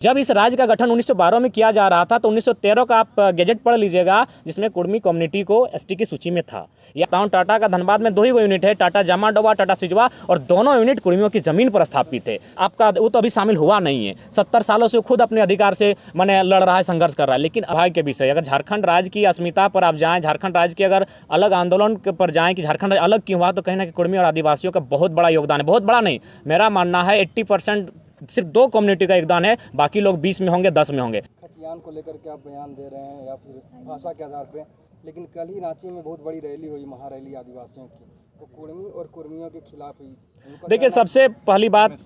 जब इस राज्य का गठन 1912 में किया जा रहा था तो 1913 का आप गैजेट पढ़ लीजिएगा, जिसमें कुर्मी कम्युनिटी को एसटी की सूची में था। यह टाटा का धनबाद में 2 ही यूनिट है, टाटा जामाडोवा, टाटा सिजवा, और दोनों यूनिट कुर्मियों की ज़मीन पर स्थापित है। आपका वो तो अभी शामिल हुआ नहीं है। 70 सालों से खुद अपने अधिकार से लड़ रहा है, संघर्ष कर रहा है। लेकिन भाग्य के विषय, अगर झारखंड राज्य की अस्मिता पर आप जाएँ, झारखंड राज्य के अगर अलग आंदोलन पर जाएँ कि झारखंड राज्य अलग क्यों हुआ, तो कहीं ना कहीं कुर्मी और आदिवासियों का बहुत बड़ा योगदान है। बहुत बड़ा नहीं, मेरा मानना है 80% सिर्फ 2 कम्युनिटी का योगदान है, बाकी लोग 20 में होंगे, 10 में होंगे। खतियान को लेकर के आप बयान दे रहे हैं या फिर भाषा के आधार पे, लेकिन कल ही रांची में बहुत बड़ी रैली हुई, महारैली आदिवासियों की, वो कुर्मी और कुर्मियों के खिलाफ हुई। देखिए, सबसे पहली बात,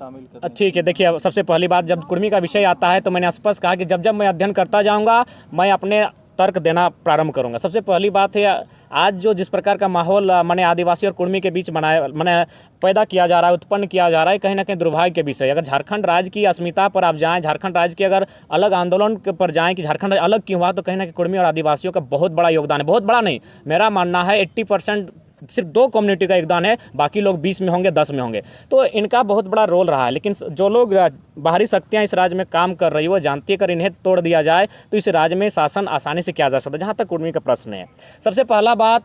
ठीक है, देखिए सबसे पहली बात, जब कुर्मी का विषय आता है तो मैंने स्पष्ट कहा कि जब मैं अध्ययन करता जाऊँगा मैं अपने तर्क देना प्रारंभ करूंगा। सबसे पहली बात है, आज जो जिस प्रकार का माहौल मैंने आदिवासी और कुर्मी के बीच पैदा किया जा रहा है, उत्पन्न किया जा रहा है, कहीं ना कहीं दुर्भाग्य के विषय। अगर झारखंड राज्य की अस्मिता पर आप जाएं, झारखंड राज्य के अगर अलग आंदोलन पर जाएं कि झारखंड राज्य अलग क्यों हुआ, तो कहीं ना कहीं कुर्मी और आदिवासियों का बहुत बड़ा योगदान है। बहुत बड़ा नहीं, मेरा मानना है 80% सिर्फ 2 कम्युनिटी का योगदान है, बाकी लोग 20 में होंगे, 10 में होंगे। तो इनका बहुत बड़ा रोल रहा है। लेकिन जो लोग बाहरी शक्तियां इस राज्य में काम कर रही है, वो जानती है अगर इन्हें तोड़ दिया जाए तो इस राज्य में शासन आसानी से किया जा सकता है। जहाँ तक कुर्मी का प्रश्न है, सबसे पहला बात,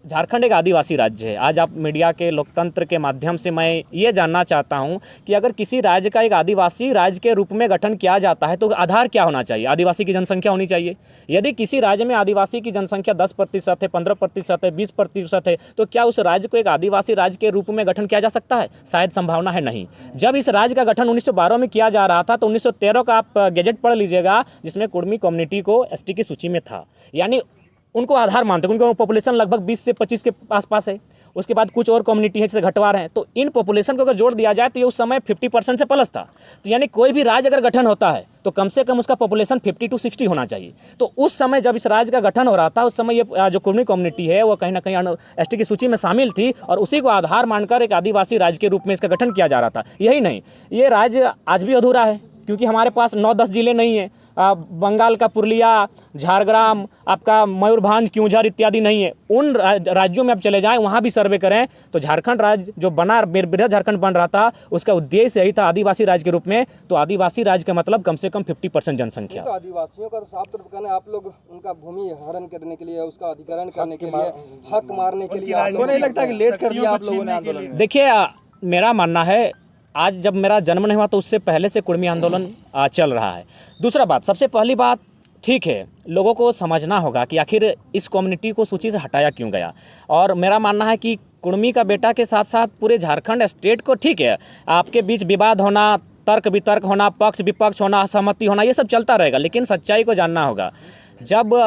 झारखंड एक आदिवासी राज्य है। आज आप मीडिया के लोकतंत्र के माध्यम से मैं ये जानना चाहता हूं कि अगर किसी राज्य का एक आदिवासी राज्य के रूप में गठन किया जाता है तो आधार क्या होना चाहिए? आदिवासी की जनसंख्या होनी चाहिए। यदि किसी राज्य में आदिवासी की जनसंख्या 10% है, 15% है, 20% है, तो क्या उस राज्य को एक आदिवासी राज्य के रूप में गठन किया जा सकता है? शायद संभावना है नहीं। जब इस राज्य का गठन 1912 में किया जा रहा था तो 1913 का आप गैजेट पढ़ लीजिएगा, जिसमें कुर्मी कम्युनिटी को एसटी की सूची में था। यानी उनको आधार मानते हैं, उनकी पॉपुलेशन लगभग 20 से 25 के आसपास है। उसके बाद कुछ और कम्युनिटी है जैसे घटवार हैं, तो इन पॉपुलेशन को अगर जोड़ दिया जाए तो ये उस समय 50% से प्लस था। तो यानी कोई भी राज्य अगर गठन होता है तो कम से कम उसका पॉपुलेशन 50 to 60 होना चाहिए। तो उस समय जब इस राज्य का गठन हो रहा था, उस समय ये जो कुर्मी कम्युनिटी है वो कहीं ना कहीं एसटी की सूची में शामिल थी, और उसी को आधार मानकर एक आदिवासी राज्य के रूप में इसका गठन किया जा रहा था। यही नहीं, ये राज्य आज भी अधूरा है, क्योंकि हमारे पास 9-10 जिले नहीं हैं। बंगाल का पुरुलिया, झारग्राम, आपका मयूरभंज, क्योंझर इत्यादि नहीं है। उन राज्यों में आप चले जाएं, वहाँ भी सर्वे करें तो झारखंड राज्य जो बना, बृहद झारखंड बन रहा था, उसका उद्देश्य यही था आदिवासी राज्य के रूप में। तो आदिवासी राज्य का मतलब कम से कम 50% जनसंख्या। तो आदिवासियों का तो साफ तौर पर कहना है, आप लोग उनका भूमि हरण करने के लिए, उसका अधिग्रहण करने के लिए, हक मारने के लिए, आपको नहीं लगता कि लेट कर दिया आप लोगों ने आंदोलन? देखिए, मेरा मानना है, आज जब मेरा जन्म नहीं हुआ तो उससे पहले से कुर्मी आंदोलन चल रहा है। दूसरा बात, सबसे पहली बात, ठीक है, लोगों को समझना होगा कि आखिर इस कम्युनिटी को सूची से हटाया क्यों गया। और मेरा मानना है कि कुर्मी का बेटा के साथ साथ पूरे झारखंड स्टेट को, ठीक है, आपके बीच विवाद होना, तर्क वितर्क होना, पक्ष विपक्ष होना, असहमति होना, ये सब चलता रहेगा, लेकिन सच्चाई को जानना होगा। जब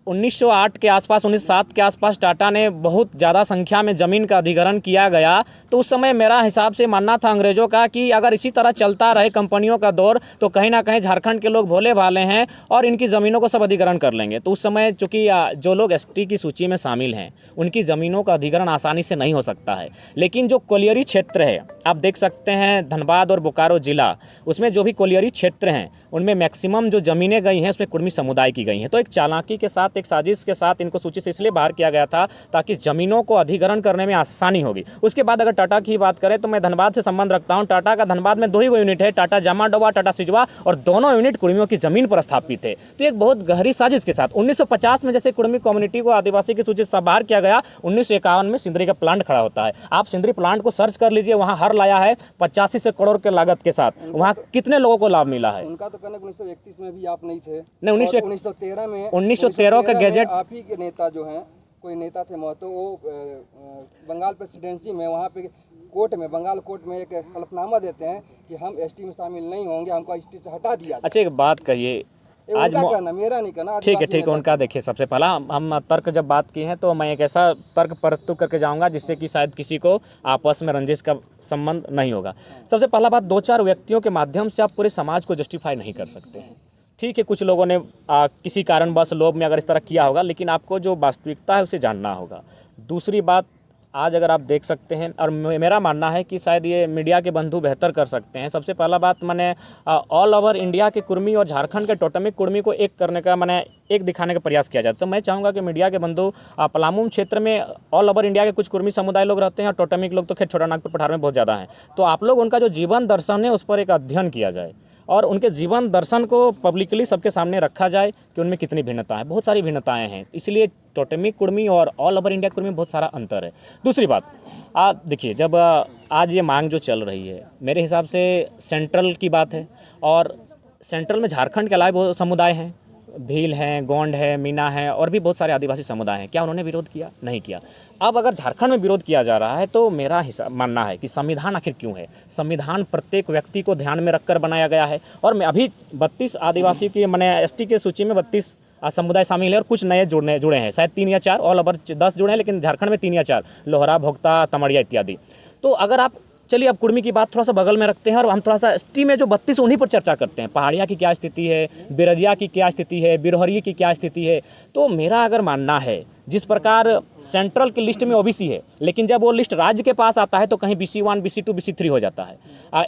1908 के आसपास, 1907 के आसपास टाटा ने बहुत ज़्यादा संख्या में ज़मीन का अधिग्रहण किया गया, तो उस समय मेरा हिसाब से मानना था अंग्रेज़ों का कि अगर इसी तरह चलता रहे कंपनियों का दौर, तो कहीं ना कहीं झारखंड के लोग भोले भाले हैं और इनकी ज़मीनों को सब अधिग्रहण कर लेंगे। तो उस समय चूँकि जो लोग एसटी की सूची में शामिल हैं, उनकी ज़मीनों का अधिग्रहण आसानी से नहीं हो सकता है। लेकिन जो कोलियरी क्षेत्र है, आप देख सकते हैं धनबाद और बोकारो ज़िला, उसमें जो भी कोलियरी क्षेत्र हैं उनमें मैक्सिमम जो ज़मीनें गई हैं उसमें कुर्मी समुदाय की गई हैं। तो एक चालाकी के साथ, एक साजिश के साथ इनको सूची से इसलिए बाहर किया गया था ताकि ज़मीनों को अधिग्रहण करने में आसानी होगी। उसके बाद अगर टाटा की बात करें तो मैं धनबाद से संबंध रखता हूं। टाटा का धनबाद में 2 ही यूनिट है, टाटा जामाडोवा, टाटा सिजवा, और दोनों यूनिट कुर्मियों की ज़मीन पर स्थापित है। तो एक बहुत गहरी साजिश के साथ 1950 में जैसे कुर्मी कम्युनिटी को आदिवासी की सूची से बाहर किया गया, 1951 में सिंदरी का प्लांट खड़ा होता है। आप सिंदरी प्लांट को सर्च कर लीजिए, वहाँ हर लाया है 85 से करोड़ के लागत के साथ। वहाँ कितने लोगों को लाभ मिला है? उनका तो कहना 1931 में भी आप नहीं थे। नहीं, 1913 में, 1913 का गैजेट, आप ही के नेता जो हैं, कोई नेता थे महतो, वो बंगाल प्रेसिडेंसी में, वहाँ पे कोर्ट में, बंगाल कोर्ट में एक हलफनामा देते हैं कि हम एसटी में शामिल नहीं होंगे, हमको एसटी से हटा दिया। अच्छा, एक बात कहिए, आज कहना, मेरा नहीं कहना, ठीक है, उनका देखिए, सबसे पहला हम तर्क जब बात की है तो मैं एक ऐसा तर्क प्रस्तुत करके जाऊंगा जिससे कि शायद किसी को आपस में रंजिश का संबंध नहीं होगा। सबसे पहला बात, 2-4 व्यक्तियों के माध्यम से आप पूरे समाज को जस्टिफाई नहीं कर सकते हैं। ठीक है, कुछ लोगों ने किसी कारणवश लोभ में अगर इस तरह किया होगा, लेकिन आपको जो वास्तविकता है उसे जानना होगा। दूसरी बात, आज अगर आप देख सकते हैं, और मेरा मानना है कि शायद ये मीडिया के बंधु बेहतर कर सकते हैं। सबसे पहला बात, मैंने ऑल ओवर इंडिया के कुर्मी और झारखंड के टोटमिक कुर्मी को एक करने का, मैंने एक दिखाने का प्रयास किया जाए। तो मैं चाहूँगा कि मीडिया के बंधु, पलामू क्षेत्र में ऑल ओवर इंडिया के कुछ कुर्मी समुदाय लोग रहते हैं, और टोटमिक लोग तो खैर छोटा नागपुर पठार में बहुत ज़्यादा हैं। तो आप लोग उनका जो जीवन दर्शन है उस पर एक अध्ययन किया जाए। और उनके जीवन दर्शन को पब्लिकली सबके सामने रखा जाए कि उनमें कितनी भिन्नता है। बहुत सारी भिन्नताएं हैं, इसलिए टोटेमिक कुर्मी और ऑल ओवर इंडिया कुर्मी में बहुत सारा अंतर है। दूसरी बात, आप देखिए, जब आज ये मांग जो चल रही है, मेरे हिसाब से सेंट्रल की बात है, और सेंट्रल में झारखंड के अलावा बहुत समुदाय हैं, भील हैं, गोंड है, मीना है, और भी बहुत सारे आदिवासी समुदाय हैं। क्या उन्होंने विरोध किया? नहीं किया। अब अगर झारखंड में विरोध किया जा रहा है तो मेरा हिसाब मानना है कि संविधान आखिर क्यों है? संविधान प्रत्येक व्यक्ति को ध्यान में रखकर बनाया गया है, और मैं अभी 32 आदिवासी की मैंने एसटी के सूची में 32 समुदाय शामिल है, और कुछ नए जुड़े हैं, शायद 3 या 4, ऑल ओवर 10 जुड़े हैं, लेकिन झारखंड में 3 या 4, लोहरा, भोक्ता, तमड़िया इत्यादि। तो अगर आप चलिए, अब कुर्मी की बात थोड़ा सा बगल में रखते हैं, और हम थोड़ा सा एसटी में जो 32 उन्हीं पर चर्चा करते हैं। पहाड़िया की क्या स्थिति है, बिरजिया की क्या स्थिति है, बिरहरी की क्या स्थिति है। तो मेरा अगर मानना है, जिस प्रकार सेंट्रल की लिस्ट में ओबीसी है, लेकिन जब वो लिस्ट राज्य के पास आता है तो कहीं BC1, BC2, BC3 हो जाता है,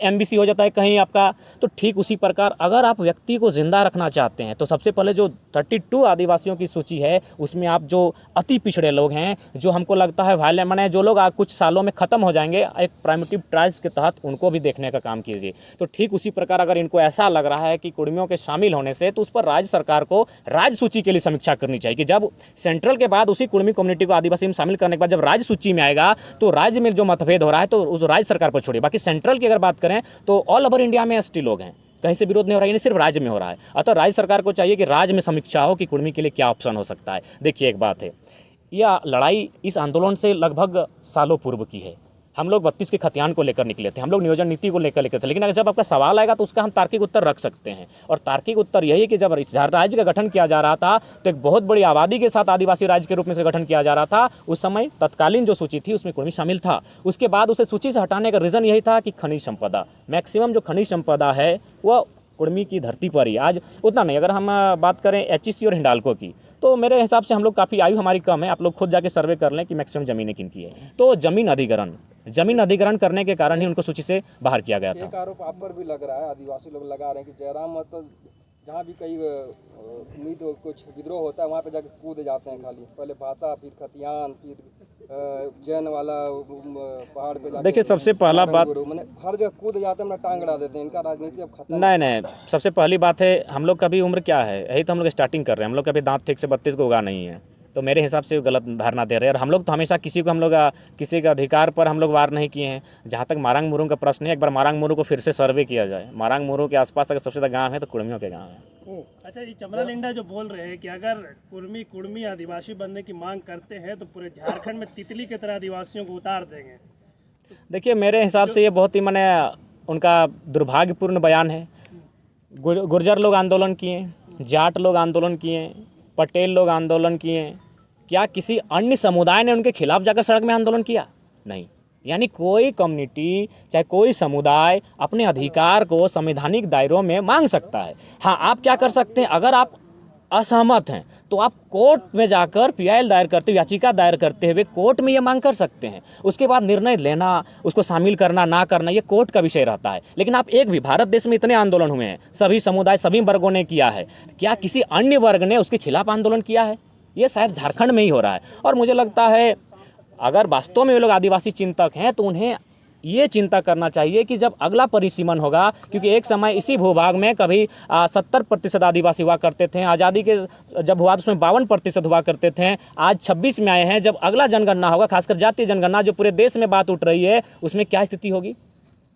MBC हो जाता है कहीं आपका। तो ठीक उसी प्रकार अगर आप व्यक्ति को जिंदा रखना चाहते हैं तो सबसे पहले जो 32 आदिवासियों की सूची है उसमें आप जो अति पिछड़े लोग हैं, जो हमको लगता है वायलेंट, माने जो लोग कुछ सालों में ख़त्म हो जाएंगे, एक प्राइमेटिव ट्राइब्स के तहत उनको भी देखने का काम कीजिए। तो ठीक उसी प्रकार अगर इनको ऐसा लग रहा है कि कुर्मियों के शामिल होने से, तो उस पर राज्य सरकार को राज्य सूची के लिए समीक्षा करनी चाहिए कि जब सेंट्रल के बाद उसी कुर्मी कम्युनिटी को आदिवासी में शामिल करने के बाद जब राज्य सूची में आएगा तो राज्य में जो मतभेद हो रहा है तो उस राज्य सरकार पर छोड़िए। बाकी सेंट्रल की अगर बात करें तो ऑल ओवर इंडिया में एसटी लोग हैं, कहीं से विरोध नहीं हो रहा है, नहीं सिर्फ राज्य में हो रहा है। अतः राज्य सरकार को चाहिए कि राज्य में समीक्षा हो कि कुर्मी के लिए क्या ऑप्शन हो सकता है। देखिए, एक बात है, यह लड़ाई इस आंदोलन से लगभग सालों पूर्व की है। हम लोग 32 के खतियान को लेकर निकले थे, हम लोग नियोजन नीति को लेकर थे, लेकिन अगर जब आपका सवाल आएगा तो उसका हम तार्किक उत्तर रख सकते हैं। और तार्किक उत्तर यही है कि जब राज्य का गठन किया जा रहा था तो एक बहुत बड़ी आबादी के साथ आदिवासी राज्य के रूप में इसका गठन किया जा रहा था। उस समय तत्कालीन जो सूची थी उसमें कुर्मी शामिल था। उसके बाद उसे सूची से हटाने का रीज़न यही था कि खनिज संपदा, मैक्सिमम जो खनिज संपदा है वह कुर्मी की धरती पर ही आज उतना नहीं। अगर हम बात करें HEC और हिंडाल्को की, तो मेरे हिसाब से हम लोग काफ़ी, आयु हमारी कम है, आप लोग खुद जाके सर्वे कर लें कि मैक्सिमम ज़मीनें किनकी है। तो ज़मीन अधिग्रहण करने के कारण ही उनको सूची से बाहर किया गया था। एक आरोप आप पर भी लग रहा है, आदिवासी लोग लगा रहे हैं कि जयराम मतलब जहाँ भी कहीं उम्मीद कुछ विद्रोह होता है वहाँ पे जाके कूद जाते हैं, खाली पहले भाषा, फिर खतियान, फिर जैन वाला पहाड़ पे जाके। देखिए, सबसे पहला बात, मैंने हर जगह कूद जाते हैं, टांग अड़ा देते हैं। इनका राजनीति अब खत्म। नहीं, सबसे पहली बात है, हम लोग का भी उम्र क्या है, यही तो हम लोग स्टार्टिंग कर रहे हैं। हम लोग का भी दांत ठीक से 32 को उगा नहीं है, तो मेरे हिसाब से गलत धारणा दे रहे हैं। और हम लोग तो हमेशा किसी के अधिकार पर हम लोग वार नहीं किए हैं। जहाँ तक मारांग मुरुंग का प्रश्न है, एक बार मारांग मुरुंग को फिर से सर्वे किया जाए। मारांग मुरुंग के आसपास अगर सबसे ज़्यादा गाँव है तो कुर्मियों के गाँव है। अच्छा, ये चमरा लिंडा जो बोल रहे हैं कि अगर कुर्मी आदिवासी बनने की मांग करते हैं तो पूरे झारखंड में तितली की तरह आदिवासियों को उतार देंगे। देखिए, मेरे हिसाब से ये बहुत ही माने उनका दुर्भाग्यपूर्ण बयान है। गुर्जर लोग आंदोलन किए, जाट लोग आंदोलन किए, पटेल लोग आंदोलन किए, क्या किसी अन्य समुदाय ने उनके खिलाफ जाकर सड़क में आंदोलन किया? नहीं। यानी कोई कम्युनिटी, चाहे कोई समुदाय अपने अधिकार को संवैधानिक दायरों में मांग सकता है। हाँ, आप क्या कर सकते हैं, अगर आप असहमत हैं तो आप कोर्ट में जाकर PIL दायर करते हुए, याचिका दायर करते हुए कोर्ट में ये मांग कर सकते हैं। उसके बाद निर्णय लेना, उसको शामिल करना ना करना, ये कोर्ट का विषय रहता है। लेकिन आप एक भी, भारत देश में इतने आंदोलन हुए हैं, सभी समुदाय, सभी वर्गों ने किया है, क्या किसी अन्य वर्ग ने उसके खिलाफ आंदोलन किया है? ये शायद झारखंड में ही हो रहा है। और मुझे लगता है अगर वास्तव में वे लोग आदिवासी चिंतक हैं तो उन्हें ये चिंता करना चाहिए कि जब अगला परिसीमन होगा, क्योंकि एक समय इसी भूभाग में कभी 70% आदिवासी हुआ करते थे, आज़ादी के जब हुआ तो उसमें 52% हुआ करते थे, आज 26 में आए हैं। जब अगला जनगणना होगा, खासकर जातीय जनगणना जो पूरे देश में बात उठ रही है, उसमें क्या स्थिति होगी?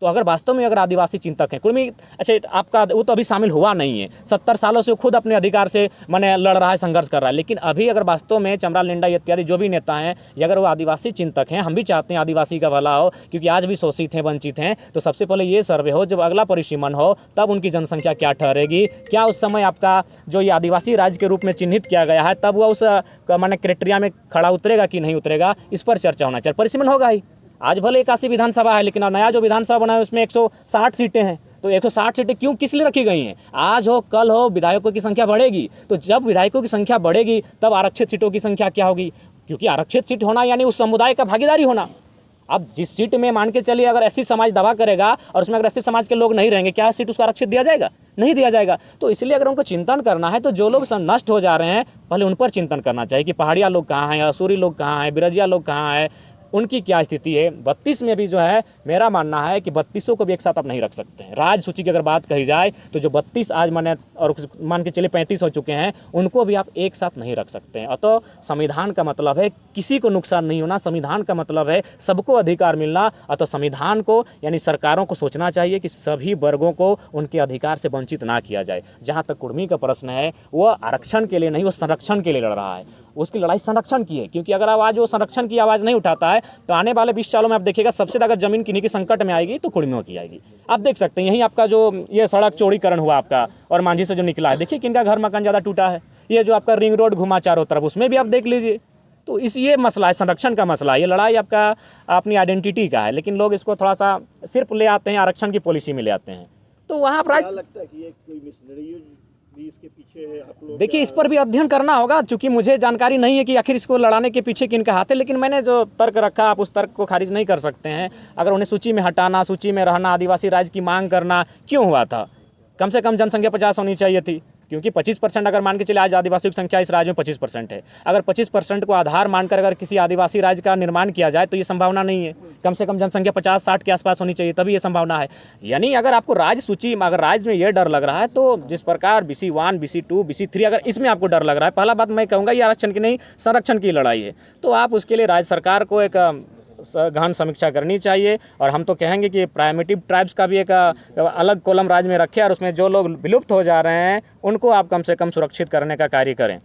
तो अगर वास्तव में अगर आदिवासी चिंतक हैं कुर्मी, अच्छा आपका वो तो अभी शामिल हुआ नहीं है, 70 सालों से खुद अपने अधिकार से माने लड़ रहा है, संघर्ष कर रहा है। लेकिन अभी अगर वास्तव में चमरा लिंडा इत्यादि जो भी नेता हैं, ये अगर वो आदिवासी चिंतक हैं, हम भी चाहते हैं आदिवासी का भला हो, क्योंकि आज भी शोषित हैं, वंचित हैं, तो सबसे पहले ये सर्वे हो, जब अगला परिसीमन हो तब उनकी जनसंख्या क्या ठहरेगी, क्या उस समय आपका जो ये आदिवासी राज्य के रूप में चिन्हित किया गया है तब वह उस माने क्राइटेरिया में खड़ा उतरेगा कि नहीं उतरेगा, इस पर चर्चा होना चाहिए। परिसीमन होगा ही। आज भले 81 विधानसभा है, लेकिन नया जो विधानसभा बना है उसमें 160 सीटें हैं। तो 160 सीटें क्यों, किस लिए रखी गई हैं? आज हो कल हो विधायकों की संख्या बढ़ेगी, तो जब विधायकों की संख्या बढ़ेगी तब आरक्षित सीटों की संख्या क्या होगी? क्योंकि आरक्षित सीट होना यानी उस समुदाय का भागीदारी होना। अब जिस सीट में मान के चलिए अगर SC समाज दवा करेगा और उसमें अगर SC समाज के लोग नहीं रहेंगे, क्या सीट उसको आरक्षित दिया जाएगा? नहीं दिया जाएगा। तो इसलिए अगर उनको चिंतन करना है तो जो लोग नष्ट हो जा रहे हैं पहले उन पर चिंतन करना चाहिए कि पहाड़िया लोग कहाँ हैं, असूरी लोग कहाँ हैं, बिरजिया लोग कहाँ हैं, उनकी क्या स्थिति है। 32 में भी जो है मेरा मानना है कि 32 को भी एक साथ आप नहीं रख सकते हैं। राज्य सूची की अगर बात कही जाए तो जो 32 आज माने और मान के चलिए 35 हो चुके हैं, उनको भी आप एक साथ नहीं रख सकते हैं। अतः संविधान का मतलब है किसी को नुकसान नहीं होना, संविधान का मतलब है सबको अधिकार मिलना। अतः संविधान को यानी सरकारों को सोचना चाहिए कि सभी वर्गों को उनके अधिकार से वंचित ना किया जाए। जहाँ तक कुर्मी का प्रश्न है, वो आरक्षण के लिए नहीं, वो संरक्षण के लिए लड़ रहा है। उसकी लड़ाई संरक्षण की है, क्योंकि अगर आज वो संरक्षण की आवाज़ नहीं उठाता है तो आने वाले 20 सालों में आप देखिएगा सबसे ज़्यादा ज़मीन किन्हीं की संकट में आएगी तो कुर्मियों की आएगी। आप देख सकते हैं यहीं आपका जो ये सड़क चौड़ीकरण हुआ आपका और मांझी से जो निकला है, देखिए किनका घर मकान ज़्यादा टूटा है। ये जो आपका रिंग रोड घुमा चारों तरफ, उसमें भी आप देख लीजिए। तो ये मसला है, संरक्षण का मसला है। ये लड़ाई आपका अपनी आइडेंटिटी का है, लेकिन लोग इसको थोड़ा सा सिर्फ ले आते हैं, आरक्षण की पॉलिसी में ले आते हैं। तो वहाँ पर लगता है कि ये कोई मिशनरी भी इसके पीछे है। आप लोग देखिए इस पर भी अध्ययन करना होगा, क्योंकि मुझे जानकारी नहीं है कि आखिर इसको लड़ाने के पीछे किनका हाथ है। लेकिन मैंने जो तर्क रखा, आप उस तर्क को खारिज नहीं कर सकते हैं। अगर उन्हें सूची में हटाना, सूची में रहना, आदिवासी राज्य की मांग करना क्यों हुआ था? कम से कम जनसंख्या 50 होनी चाहिए थी, क्योंकि 25% अगर मान के चले, आज आदिवासियों की संख्या इस राज्य में 25% है। अगर 25% को आधार मानकर अगर किसी आदिवासी राज्य का निर्माण किया जाए तो ये संभावना नहीं है। कम से कम जनसंख्या 50-60 के आसपास होनी चाहिए, तभी ये संभावना है। यानी अगर आपको राज्य सूची में, अगर राज्य में ये डर लग रहा है, तो जिस प्रकार BC1, BC2, BC3 अगर इसमें आपको डर लग रहा है, पहला बात मैं कहूँगा ये आरक्षण की नहीं, संरक्षण की लड़ाई है। तो आप उसके लिए राज्य सरकार को एक गहन समीक्षा करनी चाहिए। और हम तो कहेंगे कि प्राइमेटिव ट्राइब्स का भी एक अलग कॉलम राज्य में रखें और उसमें जो लोग विलुप्त हो जा रहे हैं उनको आप कम से कम सुरक्षित करने का कार्य करें।